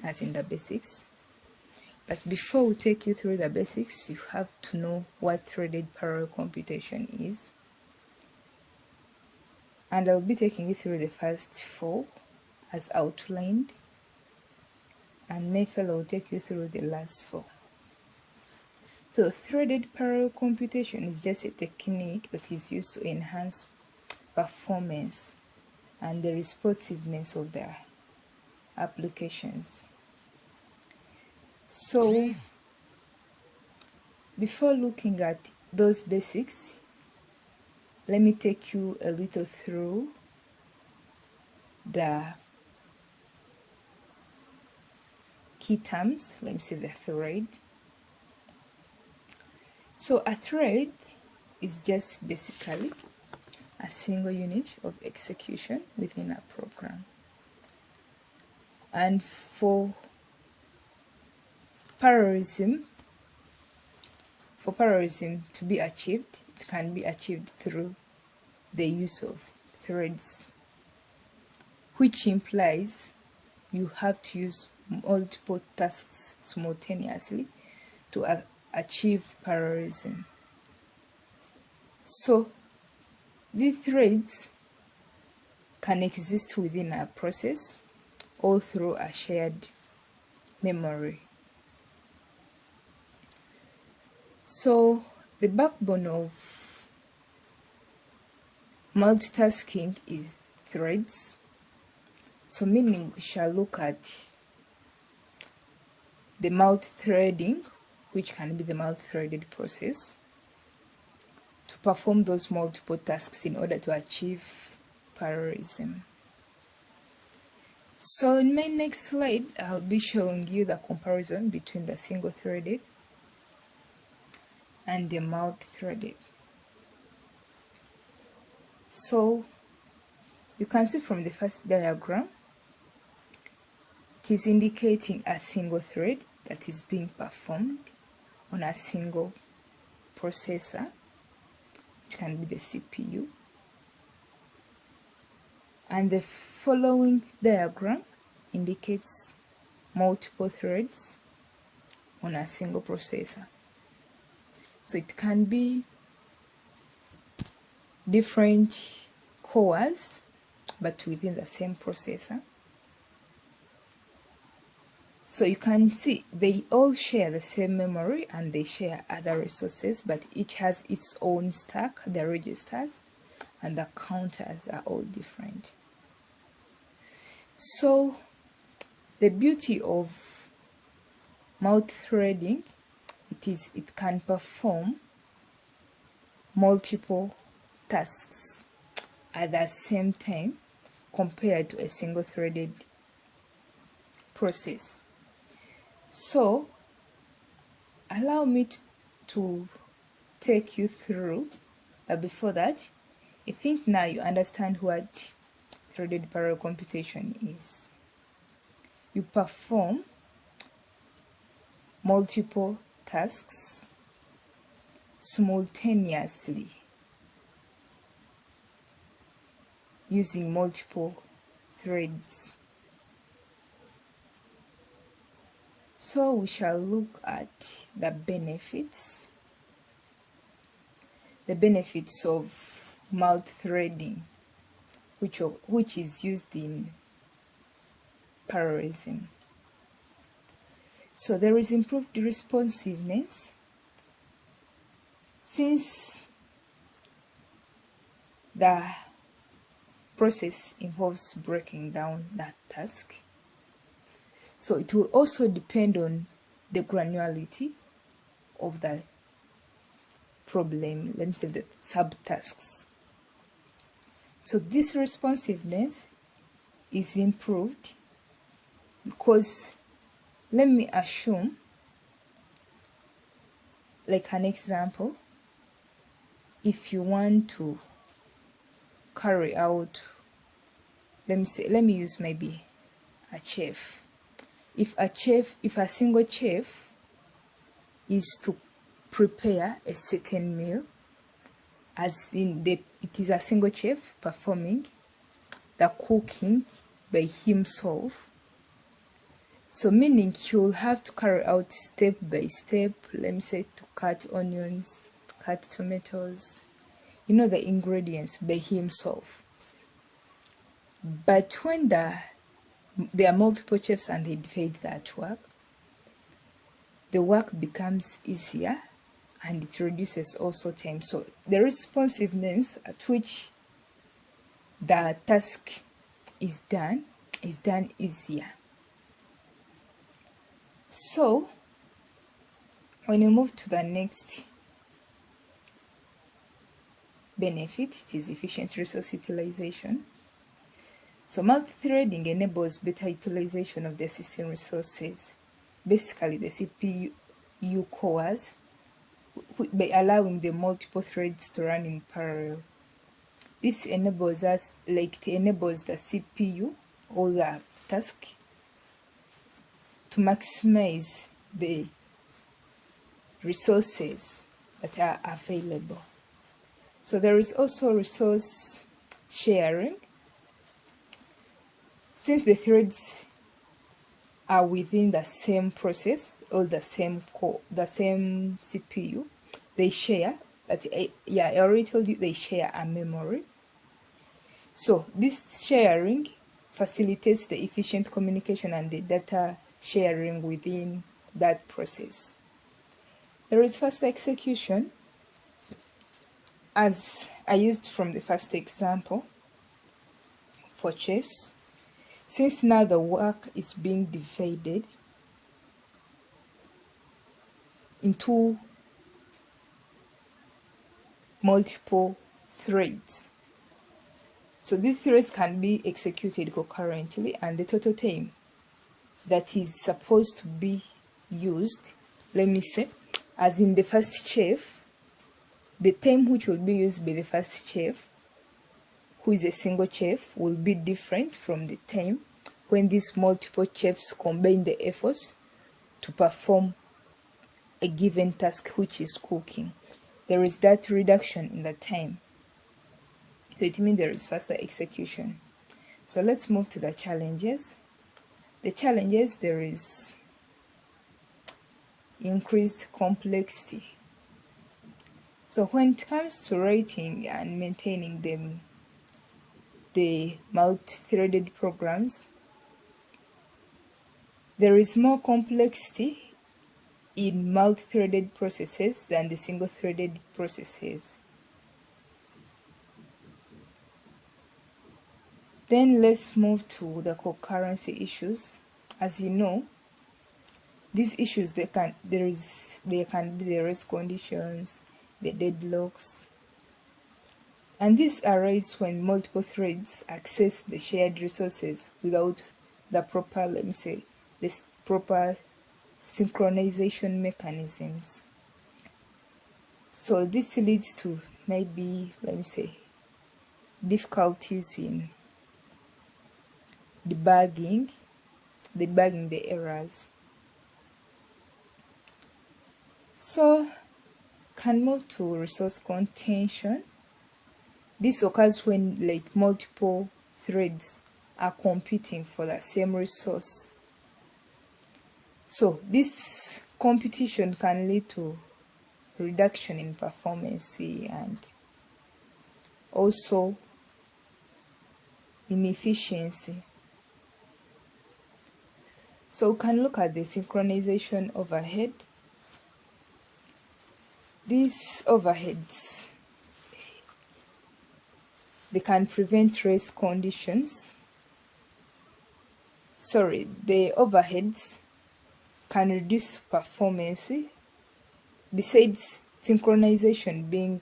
as in the basics. But before we take you through the basics, you have to know what threaded parallel computation is. And I'll be taking you through the first 4 as outlined, and Mayfield will take you through the last 4. So threaded parallel computation is just a technique that is used to enhance performance and the responsiveness of the applications. So before looking at those basics, let me take you a little through the key terms. Let me see the thread. So a thread is just basically a single unit of execution within a program. And for parallelism to be achieved, it can be achieved through the use of threads, which implies you have to use multiple tasks simultaneously to achieve parallelism. So these threads can exist within a process or through a shared memory. So the backbone of multitasking is threads. So meaning we shall look at the multi-threading, which can be the multi-threaded process, to perform those multiple tasks in order to achieve parallelism. So in my next slide, I'll be showing you the comparison between the single-threaded and the multi-threaded. So you can see from the first diagram, it is indicating a single thread that is being performed on a single processor, which can be the CPU. And the following diagram indicates multiple threads on a single processor. So it can be different cores, but within the same processor. So you can see they all share the same memory and they share other resources, but each has its own stack. The registers and the counters are all different. So the beauty of multi-threading, it can perform multiple tasks at the same time compared to a single-threaded process. So allow me to take you through, but before that, I think now you understand what threaded parallel computation is. You perform multiple tasks simultaneously using multiple threads. So we shall look at the benefits of multi-threading, which is used in parallelism. So there is improved responsiveness since the process involves breaking down that task. So it will also depend on the granularity of the problem, let me say the subtasks. So this responsiveness is improved because, let me assume, like an example, if you want to carry out, let me use maybe a chef. If a single chef is to prepare a certain meal, as in it is a single chef performing the cooking by himself, So meaning you will have to carry out step by step, let me say, to cut onions, cut tomatoes, you know, the ingredients by himself. But when there are multiple chefs and they divide that work, the work becomes easier and it reduces also time. So the responsiveness at which the task is done easier. So when you move to the next benefit, it is efficient resource utilization. So multi-threading enables better utilization of the system resources, basically the CPU cores, by allowing the multiple threads to run in parallel. This enables us, like it enables the CPU or the task to maximize the resources that are available. So there is also resource sharing. Since the threads are within the same process or the same core, the same CPU, they share. I already told you they share a memory. So this sharing facilitates the efficient communication and the data sharing within that process. There is faster execution, as I used from the first example for chefs. Since now the work is being divided into multiple threads, so these threads can be executed concurrently, and the total time that is supposed to be used, let me say, as in the first chef, the time which will be used by the first chef, who is a single chef, will be different from the time when these multiple chefs combine the efforts to perform a given task, which is cooking. There is that reduction in the time. So it means there is faster execution. So let's move to the challenges. The challenges, there is increased complexity. So when it comes to writing and maintaining them, the multi-threaded programs, there is more complexity in multi-threaded processes than the single-threaded processes. Then let's move to the concurrency issues. As you know, these issues, there can be the race conditions, the deadlocks, and these arise when multiple threads access the shared resources without the proper, let me say, the proper synchronization mechanisms. So this leads to maybe, let me say, difficulties in debugging the errors. So can move to resource contention. This occurs when like multiple threads are competing for the same resource. So this competition can lead to reduction in performance and also inefficiency. So we can look at the synchronization overhead. These overheads, they can prevent race conditions. The overheads can reduce performance, besides synchronization being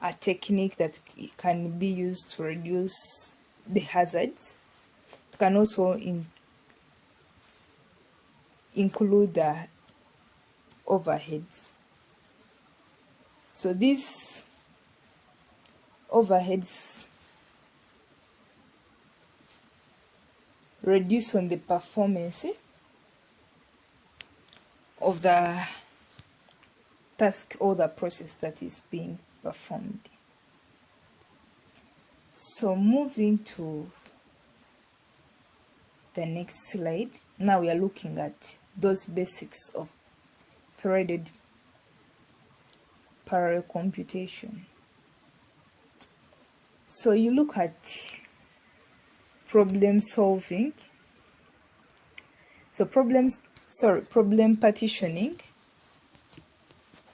a technique that can be used to reduce the hazards. It can also include the overheads. So these overheads reduce on the performance of the task or the process that is being performed. So moving to the next slide. Now we are looking at those basics of threaded parallel computation. So you look at problem solving. So problem partitioning,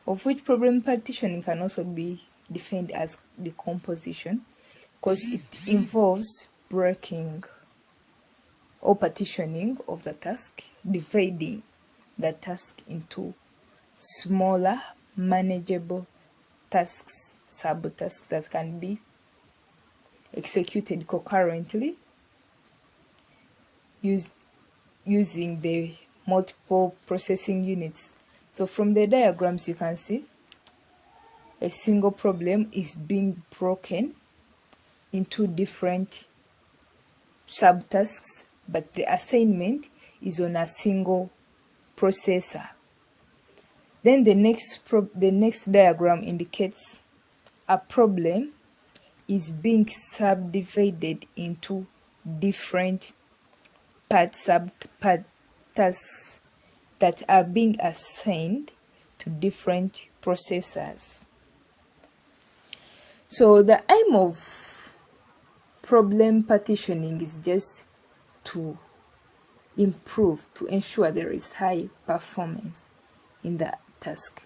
of which problem partitioning can also be defined as decomposition, because it involves breaking or partitioning of the task, dividing the task into smaller, manageable tasks, subtasks that can be executed concurrently using the multiple processing units. So from the diagrams you can see a single problem is being broken into different subtasks, but the assignment is on a single processor. Then the next diagram indicates a problem is being subdivided into different subpart tasks that are being assigned to different processors. So the aim of problem partitioning is just to improve, to ensure there is high performance in the task.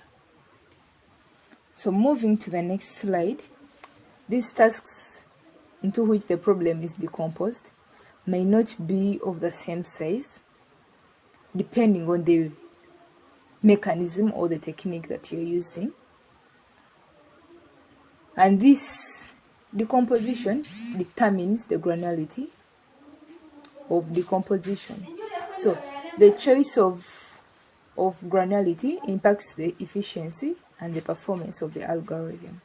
So moving to the next slide, these tasks into which the problem is decomposed may not be of the same size depending on the mechanism or the technique that you're using. And this decomposition determines the granularity of decomposition. So the choice of granularity impacts the efficiency and the performance of the algorithm.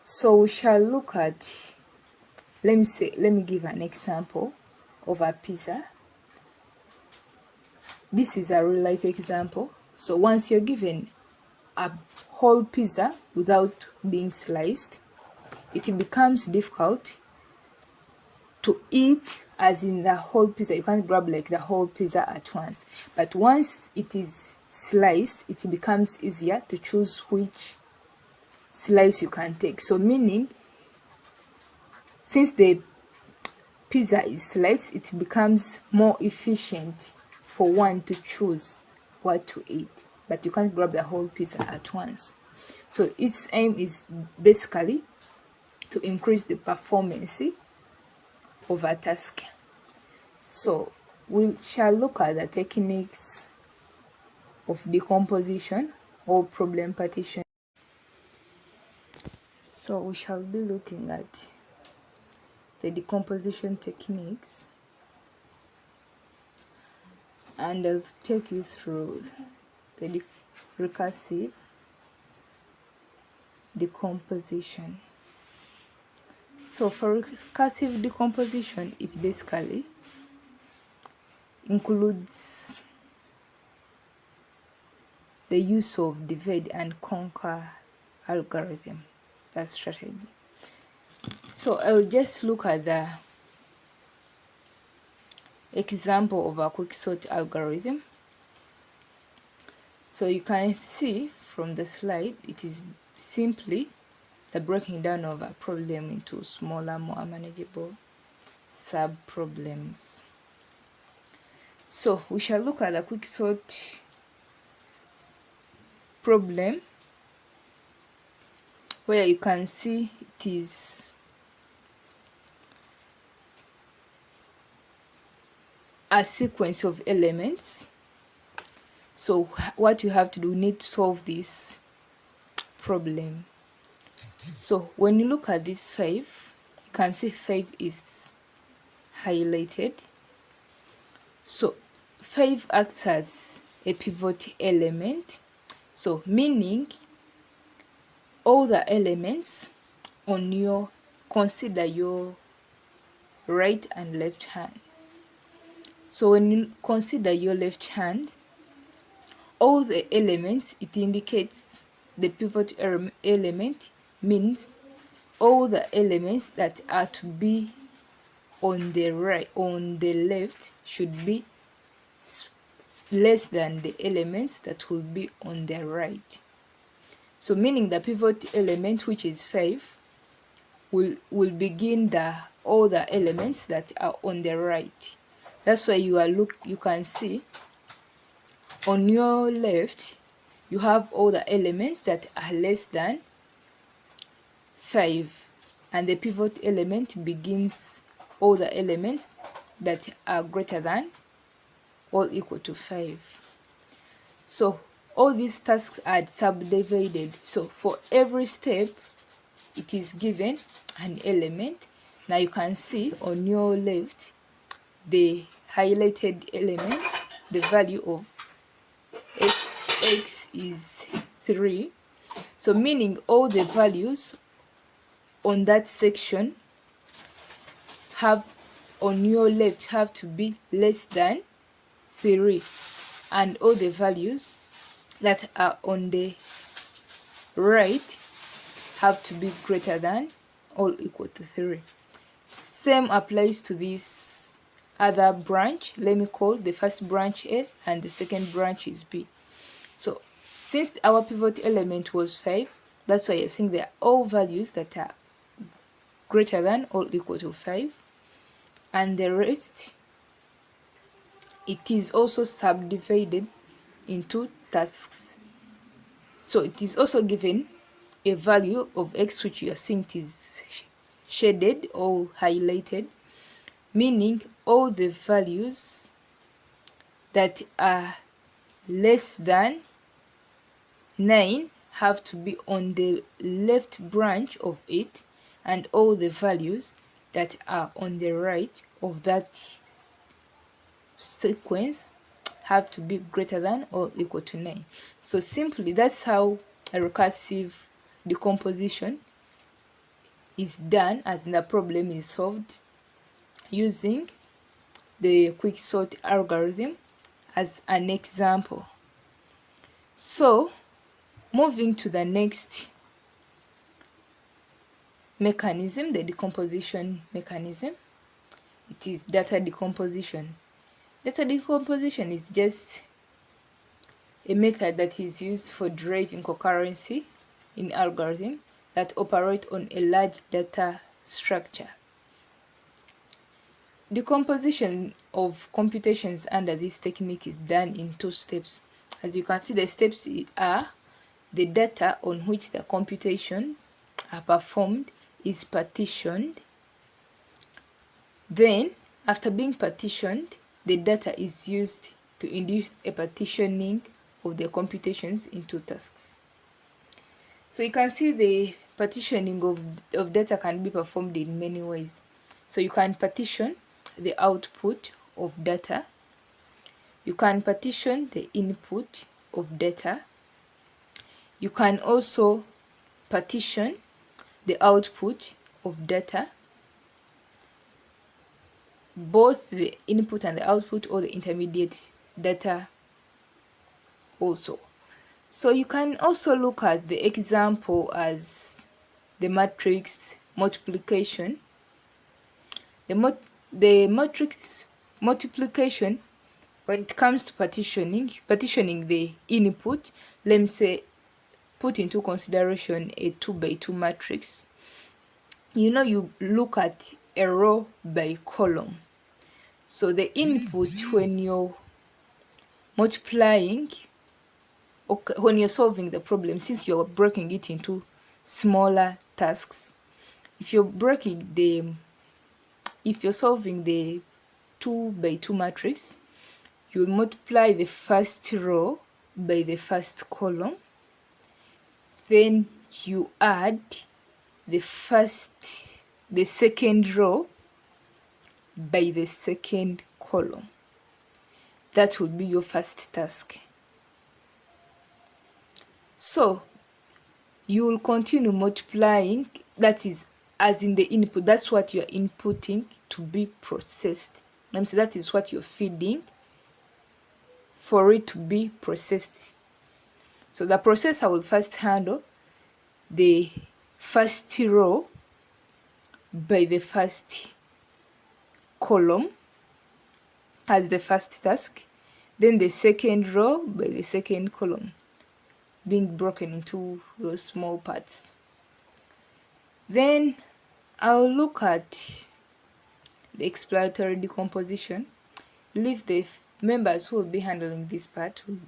So we shall look at, let me give an example of a pizza. This is a real life example. So once you're given a whole pizza without being sliced, it becomes difficult to eat as in the whole pizza. You can't grab like the whole pizza at once. But once it is sliced, it becomes easier to choose which slice you can take. So meaning, since the pizza is sliced, it becomes more efficient for one to choose what to eat. But you can't grab the whole pizza at once. So its aim is basically to increase the performance of a task. So we shall look at the techniques of decomposition or problem partition. So we shall be looking at the decomposition techniques, and I'll take you through the recursive decomposition. So for recursive decomposition, it basically includes the use of divide and conquer algorithm, that strategy. So I will just look at the example of a quicksort algorithm. So you can see from the slide, it is simply the breaking down of a problem into smaller, more manageable sub-problems. So we shall look at the quicksort problem, where you can see it is a sequence of elements. So what you have to do, you need to solve this problem. So when you look at this 5, you can see 5 is highlighted. So 5 acts as a pivot element, so meaning all the elements on your, consider your right and left hand. So when you consider your left hand, all the elements, it indicates the pivot element, means all the elements that are to be on the left should be less than the elements that will be on the right. So meaning the pivot element, which is 5, will begin all the elements that are on the right. That's why you can see on your left you have all the elements that are less than 5, and the pivot element begins all the elements that are greater than or equal to 5. So all these tasks are subdivided. So for every step it is given an element. Now you can see on your left the highlighted element, the value of x is 3. So meaning all the values on that section on your left have to be less than 3, and all the values that are on the right have to be greater than or equal to 3. Same applies to this other branch. Let me call the first branch A and the second branch is B. So since our pivot element was 5, that's why you're seeing they are all values that are greater than or equal to 5, and the rest, it is also subdivided into tasks. So it is also given a value of x, which you are seeing it is shaded or highlighted, meaning all the values that are less than 9 have to be on the left branch of it, and all the values that are on the right of that sequence have to be greater than or equal to 9. So simply that's how a recursive decomposition is done, as the problem is solved using the quicksort algorithm as an example. So moving to the next mechanism, the decomposition mechanism, it is data decomposition. Data decomposition is just a method that is used for deriving concurrency in algorithm that operate on a large data structure. Decomposition of computations under this technique is done in 2 steps. As you can see, the steps are: the data on which the computations are performed is partitioned. Then, after being partitioned, the data is used to induce a partitioning of the computations into tasks. So you can see the partitioning of data can be performed in many ways. So you can partition the output of data, you can partition the input of data, you can also partition the output of data, both the input and the output, or the intermediate data also. So you can also look at the example as the matrix multiplication. The matrix multiplication, when it comes to partitioning the input, let me say put into consideration a 2 by 2 matrix. You look at a row by column. So the input, when you're multiplying, when you're solving the problem, since you're breaking it into smaller tasks, if you're solving the 2 by 2 matrix, you will multiply the first row by the first column, then you add the second row by the second column. That would be your first task. So you will continue multiplying, that is, as in the input, that's what you're inputting to be processed. So that is what you're feeding for it to be processed. So the processor will first handle the first row by the first column as the first task, then the second row by the second column, being broken into those small parts. Then I'll look at the exploratory decomposition. Leave the members who will be handling this part will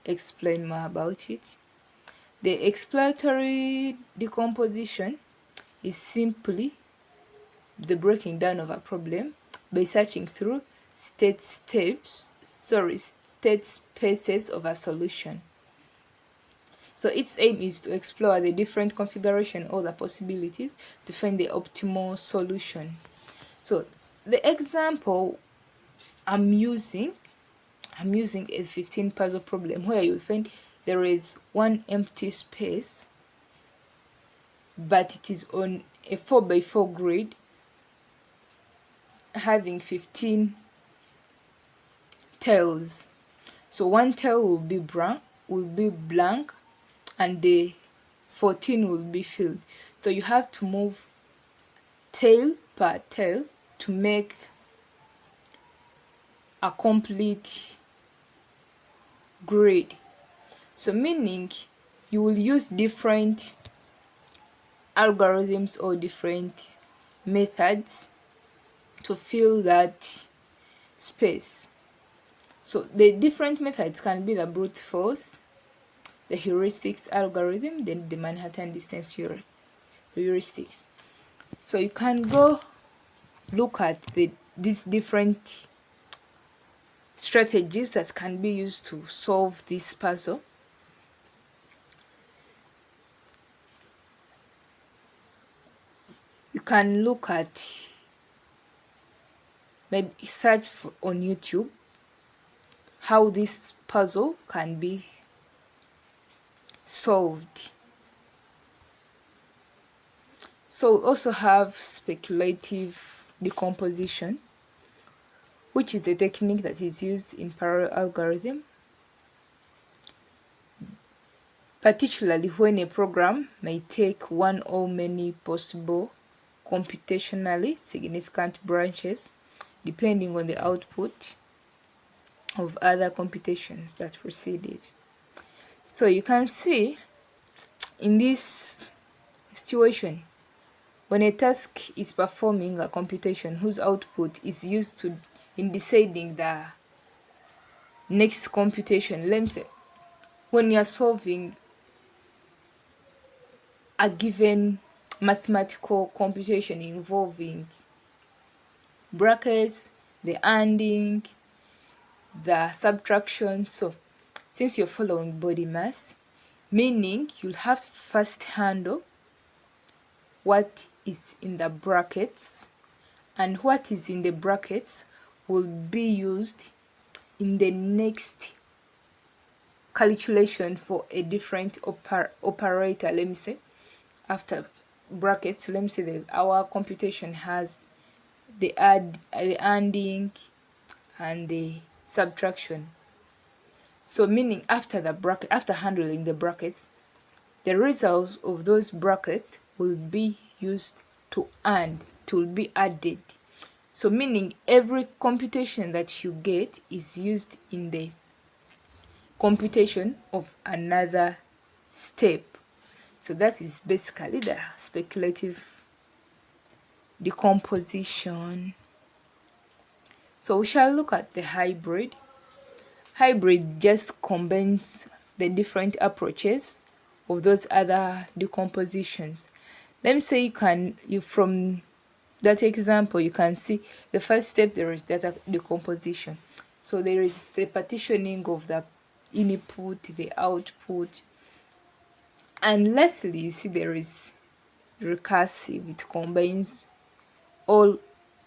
explain more about it. The exploratory decomposition is simply the breaking down of a problem by searching through state spaces of a solution. So its aim is to explore the different configuration or the possibilities to find the optimal solution. So the example I'm using a 15 puzzle problem where you'll find there is one empty space, but it is on a 4x4 grid having 15 tiles. So one tile will be blank and the 14 will be filled. So you have to move tile per tile to make a complete grid. So meaning you will use different algorithms or different methods to fill that space. So the different methods can be the brute force, the heuristics algorithm, then the Manhattan distance heuristics. So you can go look at these different strategies that can be used to solve this puzzle. You can look at, maybe search on YouTube how this puzzle can be solved. So we also have speculative decomposition, which is the technique that is used in parallel algorithm, particularly when a program may take one or many possible computationally significant branches depending on the output of other computations that preceded. So you can see in this situation, when a task is performing a computation whose output is used in deciding the next computation, let me say, when you're solving a given mathematical computation involving brackets, the ANDing, the subtraction. So since you're following body mass, meaning you'll have to first handle what is in the brackets, and what is in the brackets will be used in the next calculation for a different operator. Let me say, after brackets, let me say that our computation has the adding and the subtraction. So meaning after handling the brackets, the results of those brackets will be used to be added. So meaning every computation that you get is used in the computation of another step. So that is basically the speculative decomposition. So we shall look at the hybrid. Hybrid just combines the different approaches of those other decompositions. Let me say from that example, you can see the first step, there is data decomposition. So there is the partitioning of the input, the output, and lastly, you see there is recursive. It combines all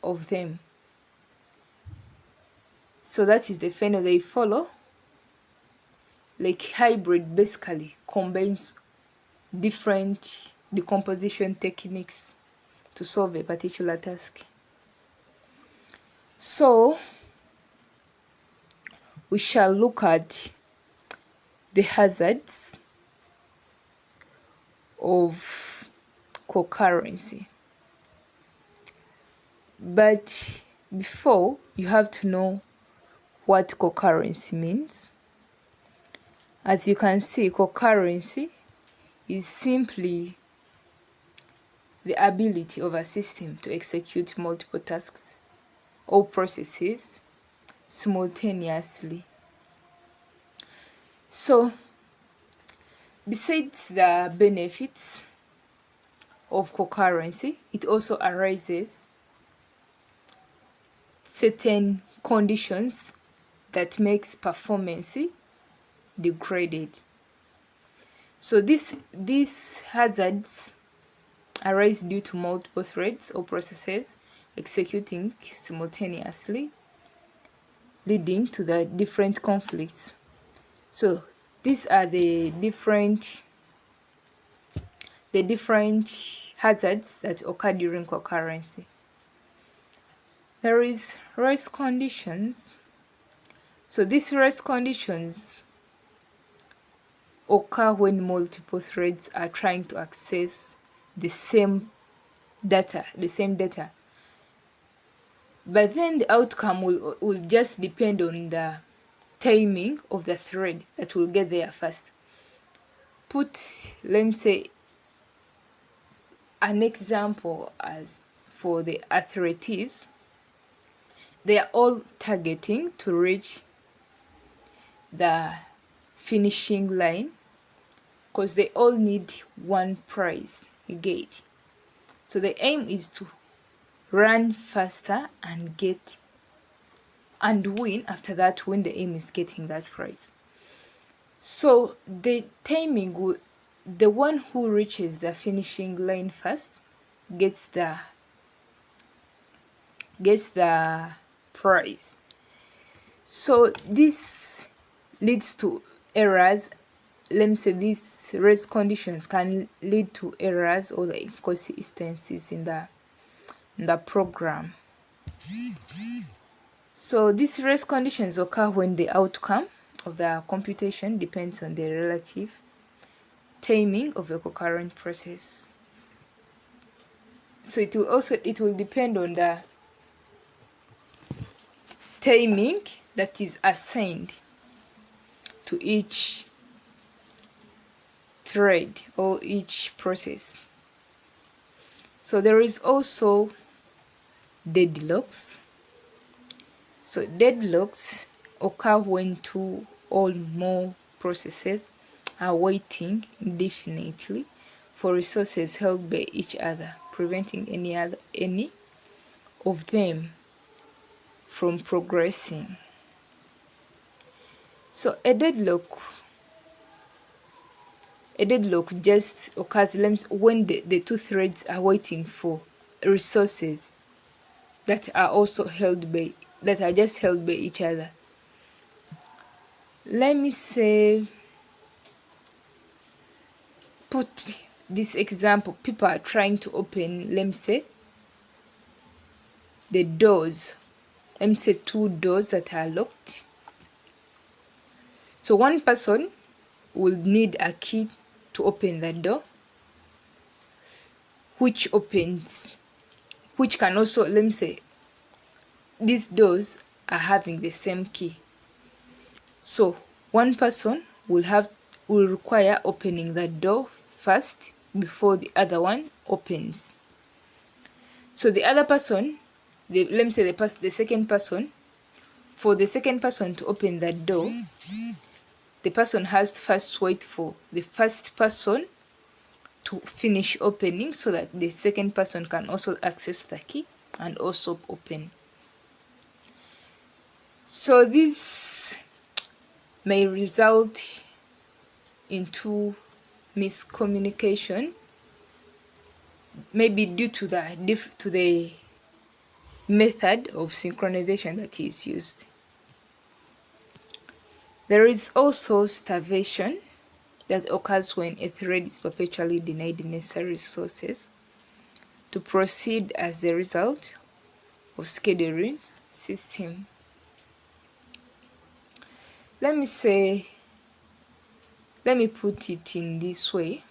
of them. So that is the final they follow. Like hybrid basically combines different decomposition techniques to solve a particular task. So we shall look at the hazards of concurrency. But before, you have to know what concurrency means. As you can see, concurrency is simply the ability of a system to execute multiple tasks or processes simultaneously. So, besides the benefits of concurrency, it also arises certain conditions that makes performance degraded. So these hazards arise due to multiple threads or processes executing simultaneously, leading to the different conflicts. So these are the different hazards that occur during concurrency. There is rest conditions. So these rest conditions occur when multiple threads are trying to access the same data, but then the outcome will just depend on the timing of the thread that will get there first. Let me say an example as for the athletes. They are all targeting to reach the finishing line because they all need one prize gauge. So the aim is to run faster and win. After that, when the aim is getting that prize. So the timing will, the one who reaches the finishing line first gets the prize. So this leads to errors. Let me say these race conditions can lead to errors or the inconsistencies in the program. So these race conditions occur when the outcome of the computation depends on the relative timing of the concurrent process. So it will depend on the timing that is assigned to each thread or each process. So there is also deadlocks. So deadlocks occur when two or more processes are waiting indefinitely for resources held by each other, preventing any of them from progressing. So a deadlock just occurs when the two threads are waiting for resources that are just held by each other. Let me say, put this example. People are trying to open, let me say, the doors. Let me say 2 doors that are locked. So one person will need a key to open the door, which can also, let me say, these doors are having the same key. So one person will require opening the door first before the other one opens. So the other person, let me say the second person, for the second person to open the door, the person has to first wait for the first person to finish opening so that the second person can also access the key and also open. So this may result into miscommunication, maybe due to the method of synchronization that is used. There is also starvation that occurs when a thread is perpetually denied the necessary resources to proceed as the result of scheduling system. Let me put it in this way.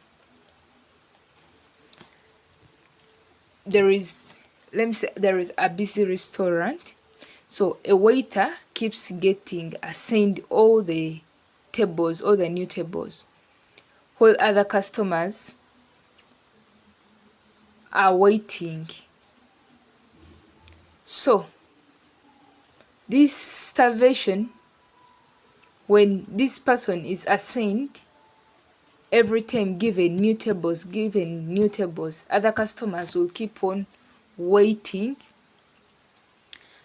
There is let me say there is a busy restaurant, so a waiter keeps getting assigned all the tables, all the new tables, while other customers are waiting. So this starvation, when this person is assigned every time given new tables, other customers will keep on waiting,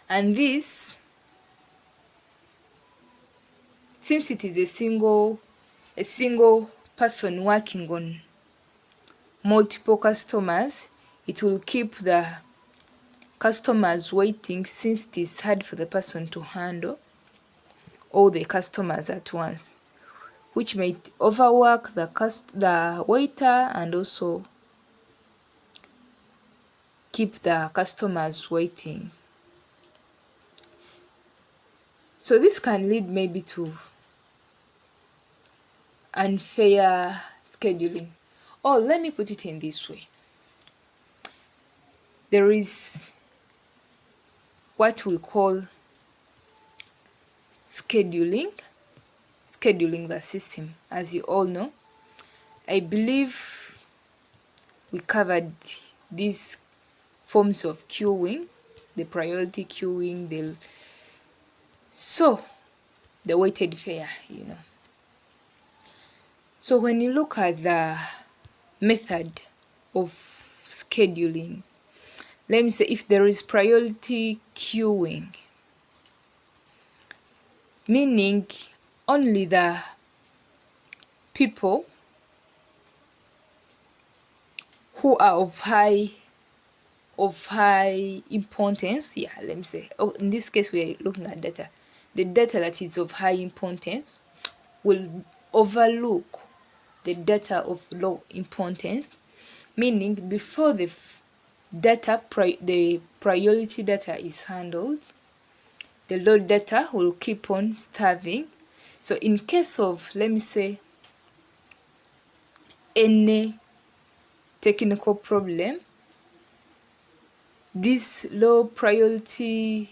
and this, since it is a single person working on multiple customers, it will keep the customers waiting, since it is hard for the person to handle all the customers at once, which might overwork the waiter and also keep the customers waiting. So this can lead maybe to unfair scheduling. Or let me put it in this way. There is what we call scheduling the system. As you all know, I believe we covered these forms of queuing, the priority queuing, the weighted fare, So when you look at the method of scheduling, let me say if there is priority queuing, meaning only the people who are of high importance, let me say, in this case we are looking at data. The data that is of high importance will overlook the data of low importance, meaning before the priority data is handled, the low data will keep on starving. So in case of, let me say, any technical problem, these low priority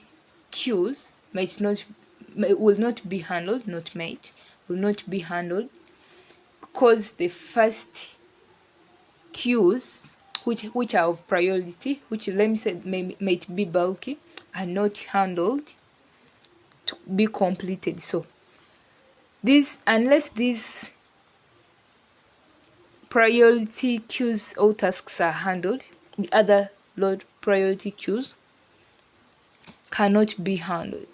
queues will not be handled, because the first queues which are of priority, which let me say might be bulky, are not handled to be completed. So unless these priority queues or tasks are handled, the other low priority queues cannot be handled.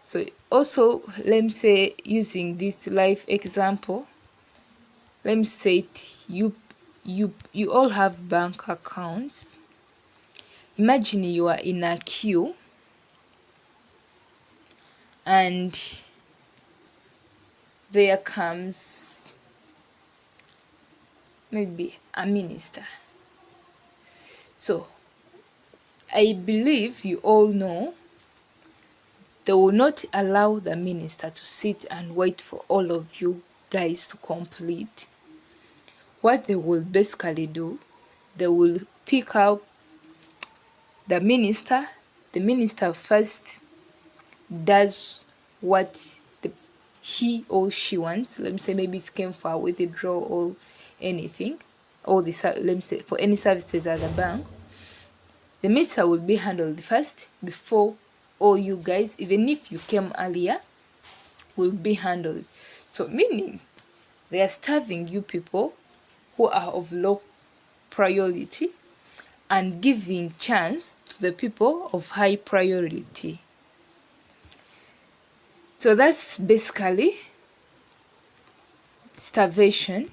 So also, let me say, using this live example, let me say you all have bank accounts. Imagine you are in a queue and there comes maybe a minister. So I believe you all know they will not allow the minister to sit and wait for all of you guys to complete. What they will basically do, they will pick up the minister. The minister first does what he or she wants. Let me say maybe if you came for a withdrawal or anything, let me say for any services at the bank, the minister will be handled first before all you guys, even if you came earlier, will be handled. So meaning they are starving you people who are of low priority and giving chance to the people of high priority. So that's basically starvation.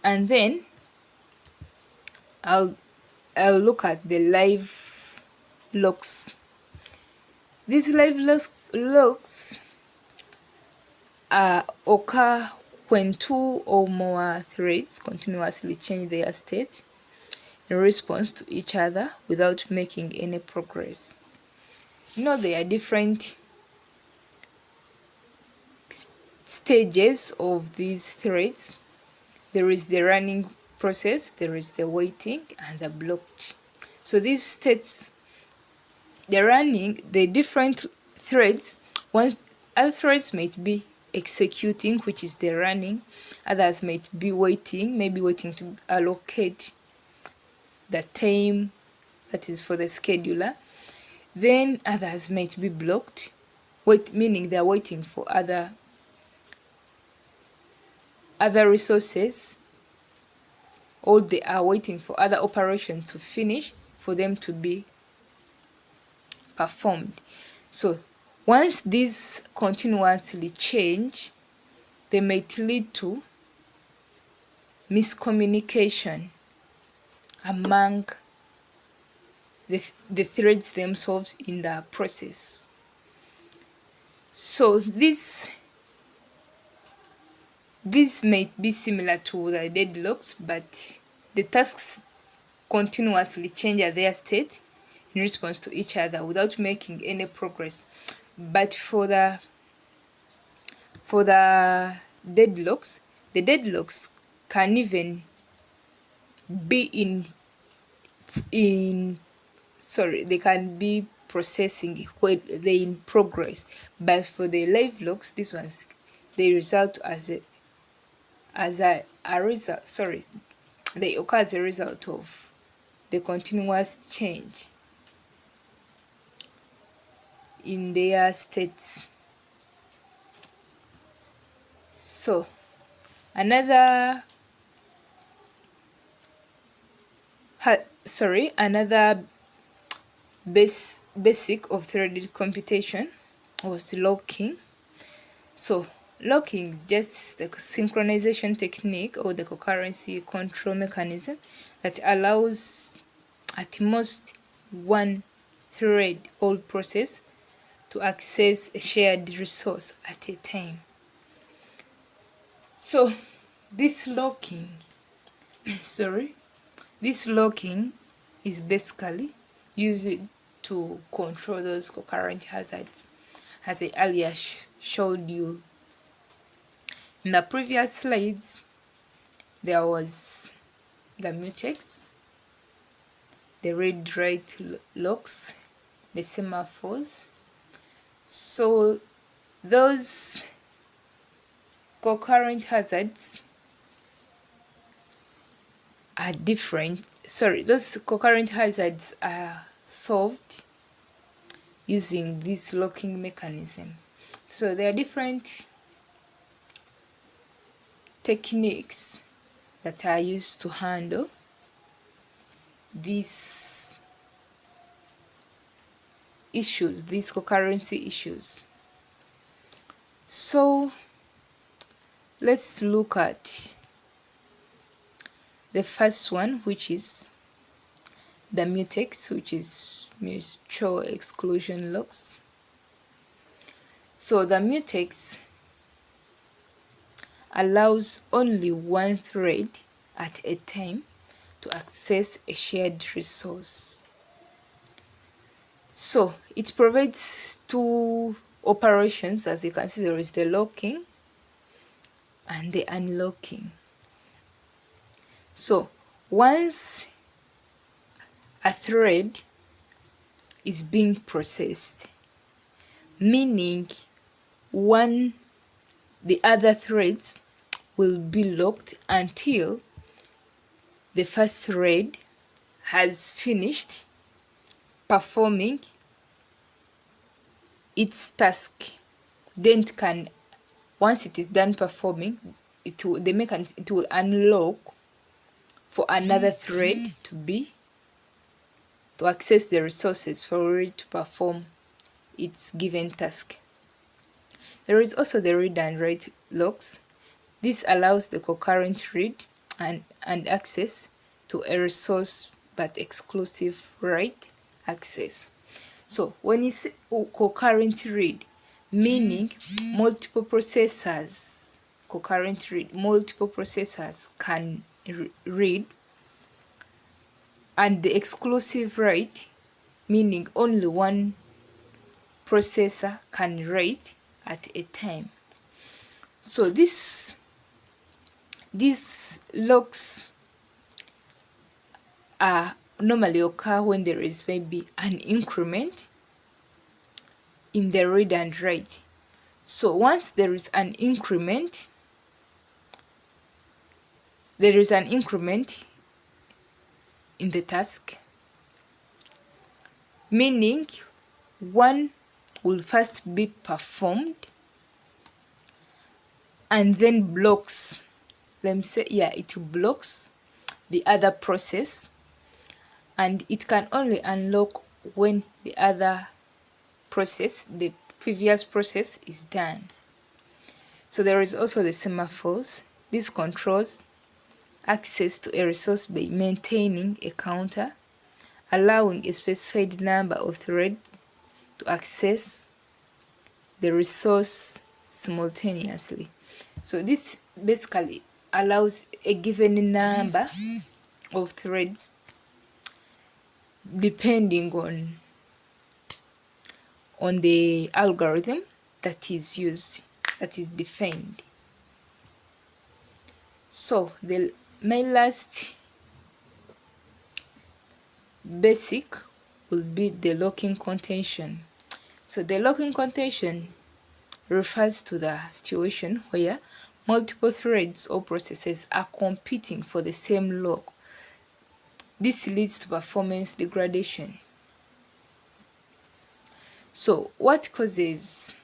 And then I'll look at the live locks. These live locks occur when two or more threads continuously change their state in response to each other without making any progress. There are different stages of these threads. There is the running process, there is the waiting, and the blocked. So these states, they're running the different threads. Other threads might be executing, which is the running. Others might be waiting, maybe waiting to allocate the time that is for the scheduler. Then others might be blocked, meaning they're waiting for other resources, or they are waiting for other operations to finish for them to be performed. So once these continuously change, they might lead to miscommunication among the threads themselves in the process. So this might be similar to the deadlocks, but the tasks continuously change their state in response to each other without making any progress. But for the deadlocks, the deadlocks can even be they can be processing when they're in progress. But for the live locks, these ones, they result as a result, they occur as a result of the continuous change in their states. So another basic of threaded computation was locking. So locking is just the synchronization technique or the concurrency control mechanism that allows at most one thread or process to access a shared resource at a time. So this locking is basically used to control those concurrent hazards, as I earlier showed you. In the previous slides, there was the mutex, the read-write locks, the semaphores. So those concurrent hazards are different. Those concurrent hazards are solved using these locking mechanisms. So there are different techniques that are used to handle these issues, these concurrency issues. So let's look at the first one, which is the mutex, which is mutual exclusion locks. So the mutex allows only one thread at a time to access a shared resource. So it provides two operations. As you can see, there is the locking and the unlocking. So once a thread is being processed, meaning the other threads will be locked until the first thread has finished performing its task. Then once it is done performing, it will unlock for another thread to access the resources for it to perform its given task. There is also the read and write locks. This allows the concurrent read and access to a resource, but exclusive write access. So when you say concurrent read, meaning multiple processors can read, and the exclusive write, meaning only one processor can write at a time. So these locks are normally occur when there is maybe an increment in the read and write. So once there is an increment, in the task, meaning one will first be performed and then blocks, let me say, it blocks the other process, and it can only unlock when the other process, the previous process, is done. So there is also the semaphores. This controls access to a resource by maintaining a counter, allowing a specified number of threads to access the resource simultaneously. So this basically allows a given number of threads depending on the algorithm that is used, that is defined. So my last basic will be the locking contention. So the locking contention refers to the situation where multiple threads or processes are competing for the same lock. This leads to performance degradation. So what causes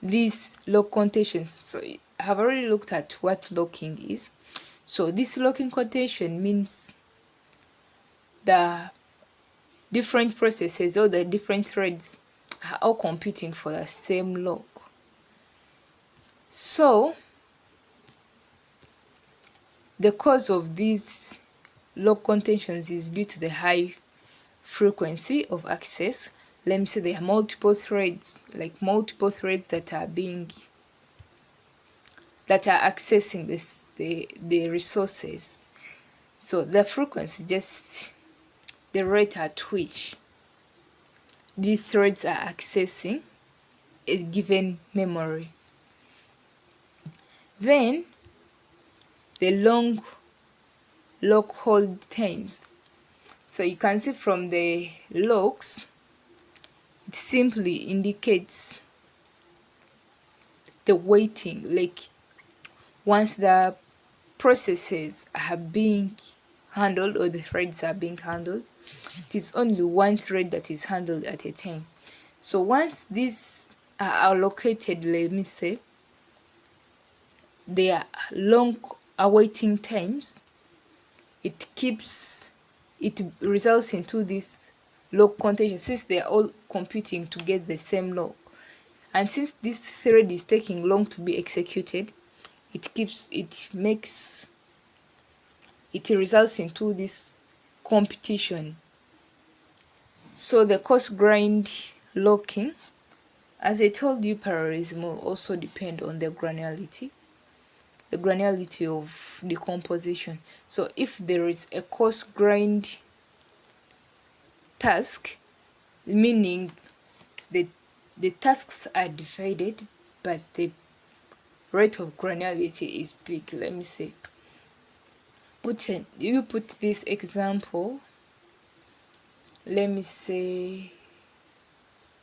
these lock contentions? So I have already looked at what locking is. So this locking contention means the different processes or the different threads are all competing for the same lock. So the cause of these lock contentions is due to the high frequency of access. Let me say there are multiple threads, like multiple threads that are accessing the resources. So the frequency, just the rate at which these threads are accessing a given memory. Then the long lock hold times. So you can see from the locks, it simply indicates the waiting, like once the processes are being handled or the threads are being handled, it is only one thread that is handled at a time. So once these are allocated, let me say, their long awaiting times, it results into this lock contention, since they are all competing to get the same lock. And since this thread is taking long to be executed, it results into this competition. So the coarse grind locking, as I told you, parallelism will also depend on the granularity of decomposition. So if there is a coarse grind task, meaning the tasks are divided but the rate of granularity is big. Let me say, you put this example, let me say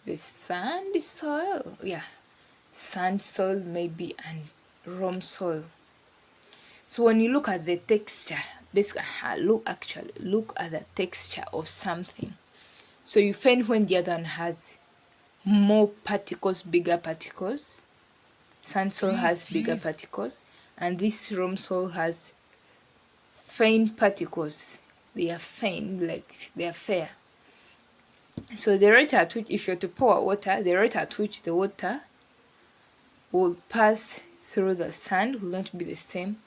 the sand soil, sand soil maybe, and loam soil. So when you look at the texture, basically look at the texture of something. So you find when the other one has more particles, bigger particles, sand soil has bigger particles, and this loam soil has fine particles. They are fine, like they are fair. So the rate at which, if you're to pour water, the rate at which the water will pass through the sand will not be the same.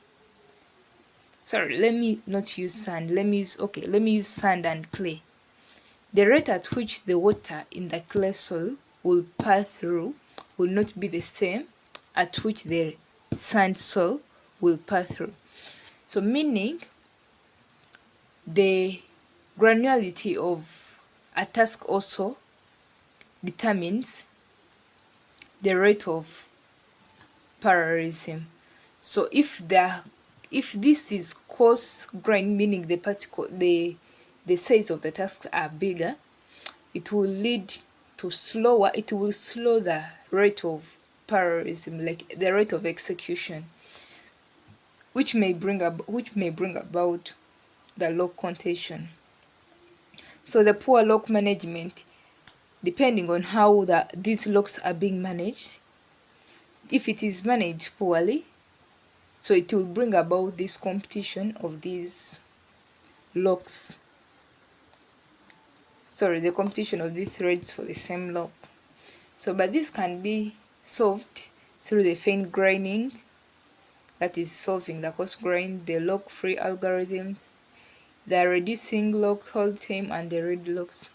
Sorry, let me not use sand. Let me use sand and clay. The rate at which the water in the clay soil will pass through will not be the same at which the sand soil will pass through. So meaning the granularity of a task also determines the rate of parallelism. So if this is coarse grain, meaning the the size of the tasks are bigger, it will lead to slow the rate of parallelism, like the rate of execution, which may bring about the lock contention. So the poor lock management, depending on how these locks are being managed, if it is managed poorly, so it will bring about this competition of these locks, the competition of these threads for the same lock. But this can be solved through the fine graining, that is solving the coarse grain, the lock-free algorithms, the reducing lock hold time, and the read locks.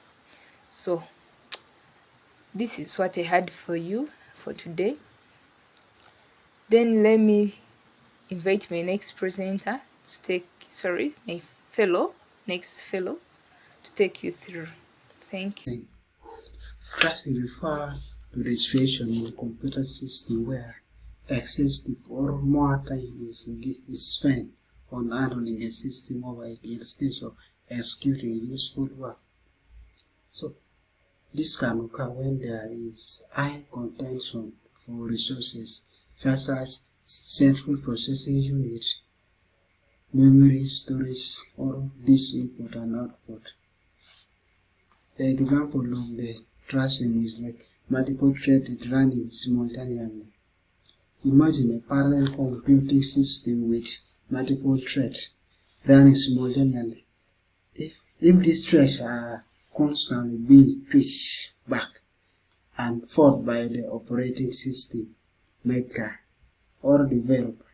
So this is what I had for you for today. Then let me invite my next presenter to take, next fellow to take you through. Thank you. Tracing refers to the situation in a computer system where excessive or more time is spent on handling a system over instead of executing useful work. So this can occur when there is high contention for resources such as central processing unit, memory storage, or this input and output. The example of the tracing is like multiple threads running simultaneously. Imagine a parallel computing system with multiple threads running simultaneously. If these threads are constantly being switched back and forth by the operating system maker or developer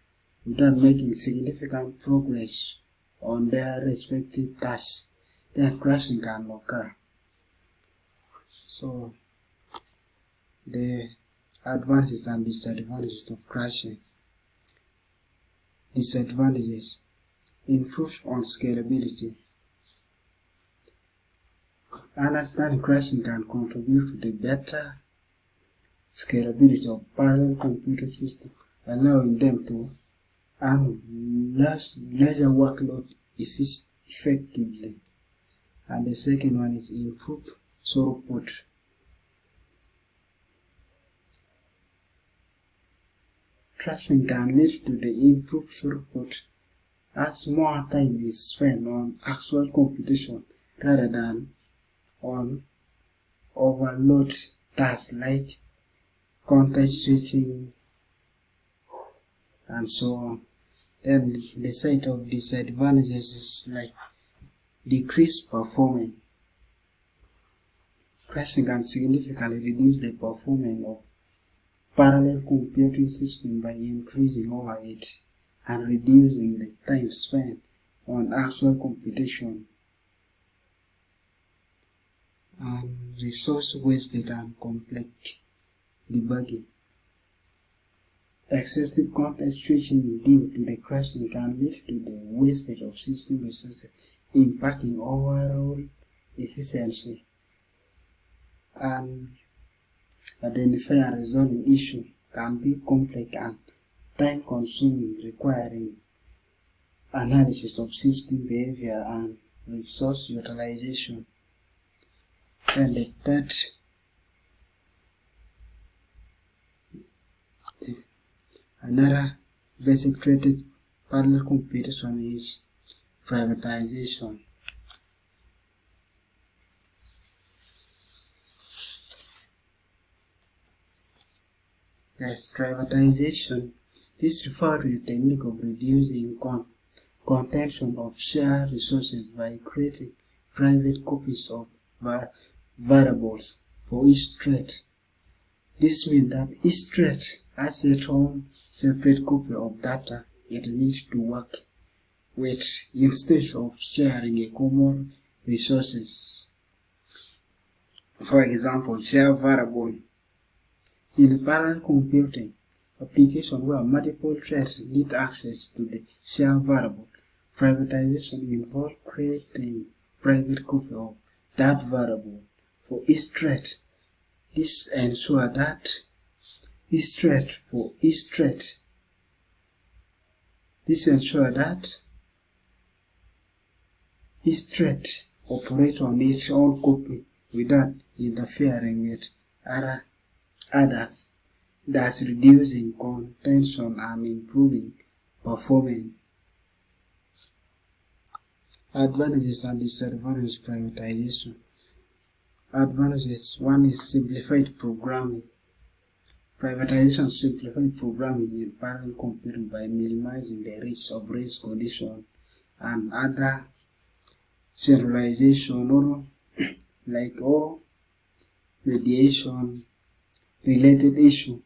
without making significant progress on their respective tasks, then crashing can occur. So, the advantages and disadvantages of crashing. Disadvantages: improve on scalability. Understanding crashing can contribute to the better scalability of parallel computer systems, allowing them to handle larger workload effectively. And the second one is improve throughput. Tracing can lead to the improved throughput as more time is spent on actual computation rather than on overload tasks like context switching and so on. Then the side of disadvantages is like decreased performance. Crashing can significantly reduce the performance of parallel computing system by increasing overhead and reducing the time spent on actual computation, and resource wasted and complex debugging. Excessive context switching due to the crashing can lead to the wastage of system resources, impacting overall efficiency. And identifying and resolving issues can be complex and time-consuming, requiring analysis of system behavior and resource utilization. And the third, another basic trait of parallel computation is privatization. Yes, privatization. This refers to the technique of reducing contention of shared resources by creating private copies of variables for each thread. This means that each thread has its own separate copy of data it needs to work with instead of sharing a common resources. For example, share variable. In parallel computing application where multiple threads need access to the shared variable, privatization involves creating private copy of that variable for each thread. This ensures that each thread operate on its own copy without interfering with others, thus reducing contention and improving performance. Advantages and disadvantages of privatization. Advantages: one is simplified programming. Privatization simplifies programming in parallel computing by minimizing the risk of race condition and other centralization or mediation related issue.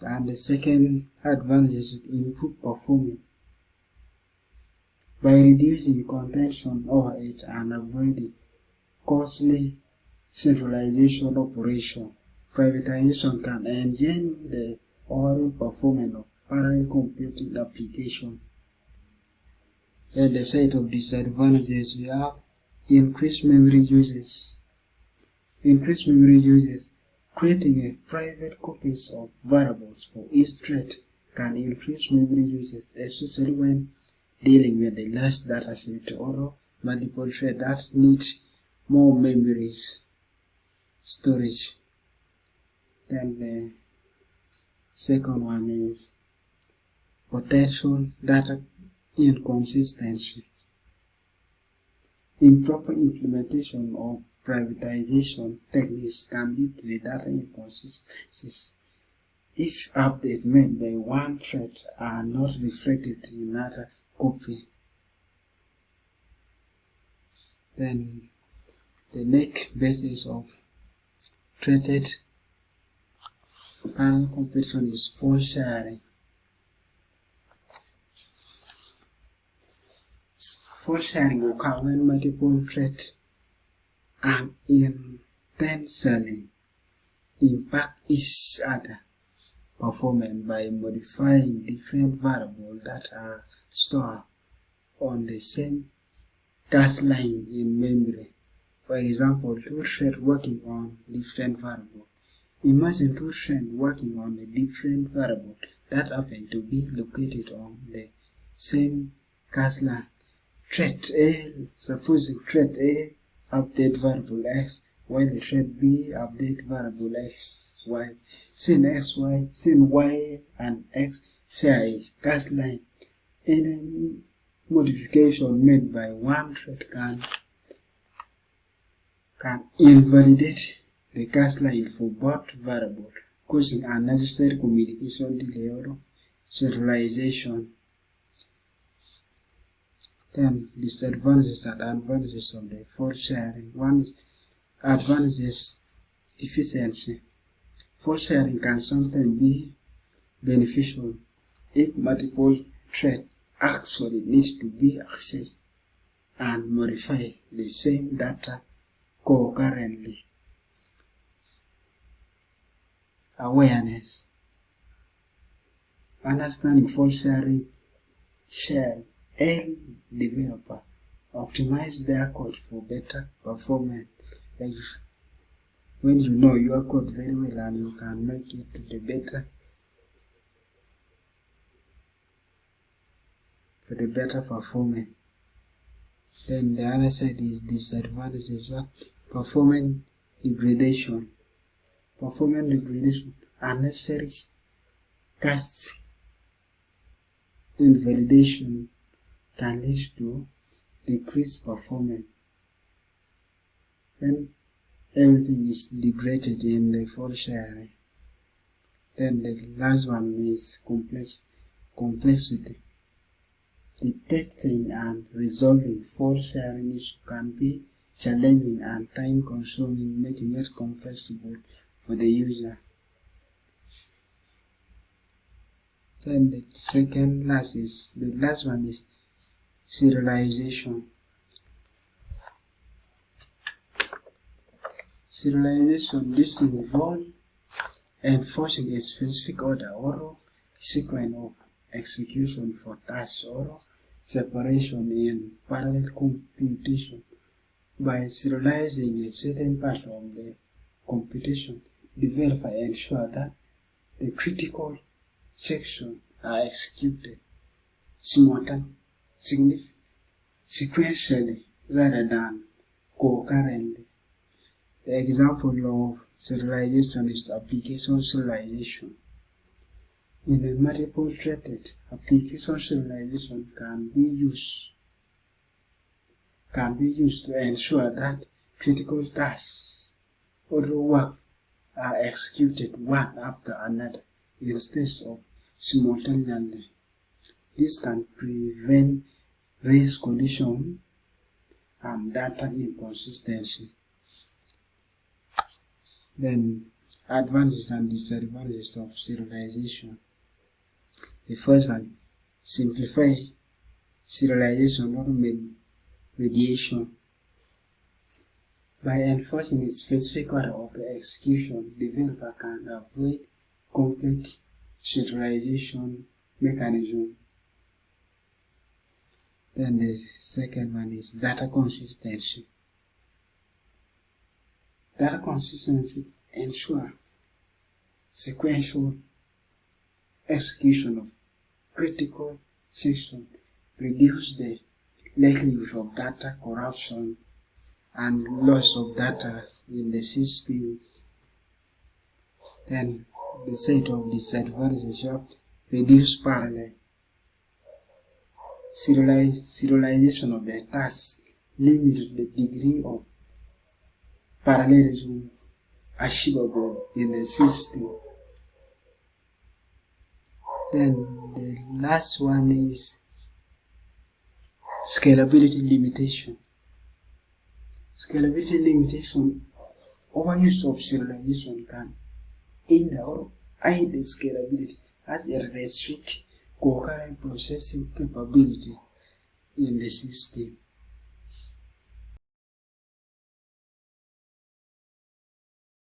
And the second advantage is improved performance by reducing contention over it and avoiding costly centralization operation. Privatization can enhance the overall performance of parallel computing application. At the side of disadvantages, we have increased memory uses. Increased memory uses. Creating a private copies of variables for each thread can increase memory uses, especially when dealing with a large dataset or multiple threads that needs more memory storage. Then the second one is potential data inconsistencies. Improper implementation of privatization techniques can lead to the data inconsistencies if updates made by one thread are not reflected in another copy. Then the next basis of threaded parallel computation is fault sharing. Fault sharing occurs when multiple threads unintentionally impact each other performance by modifying different variables that are stored on the same cache line in memory. For example, two threads working on different variables. Imagine two threads working on a different variable that happen to be located on the same cache line. Supposing thread A update variable x, while the thread B update variable x, y. Since y and x share a cache line, any modification made by one thread can invalidate the cache line for both variables, causing unnecessary communication delay or centralization. Then disadvantages and advantages of the fault sharing. One is advantages: efficiency. Fault sharing can sometimes be beneficial if multiple threads actually need to be accessed and modify the same data concurrently. Awareness. Understanding fault sharing shall help developer optimize their code for better performance. Like when you know your code very well and you can make it to the better performance. Then the other side is disadvantages of performance degradation. Performance degradation, unnecessary cache invalidation can lead to decreased performance when everything is degraded in the fault sharing. Then the last one is complexity. Detecting and resolving fault sharing issues can be challenging and time consuming, making it complexible for the user. Then the last one is serialization. Serialization, this involves enforcing a specific order or sequence of execution for tasks or separation in parallel computation. By serializing a certain part of the computation, developer ensure that the critical sections are executed sequentially rather than concurrently. The example of serialization is application serialization. In a multiple-threaded application, serialization can be used to ensure that critical tasks or work are executed one after another instead of simultaneously. This can prevent race collision and data inconsistency. Then, advantages and disadvantages of serialization. The first one, simplify serialization or mediation. By enforcing a specific order of execution, the developer can avoid complex serialization mechanism. Then the second one is data consistency. Data consistency ensures sequential execution of critical sections, reduce the likelihood of data corruption and loss of data in the system. Then the set of disadvantages of reduce parallel. Serialization of the tasks limits the degree of parallelism achievable in the system. Then the last one is scalability limitation. Scalability limitation, overuse of serialization can hinder or hide the scalability as it restricts concurrent processing capability in the system.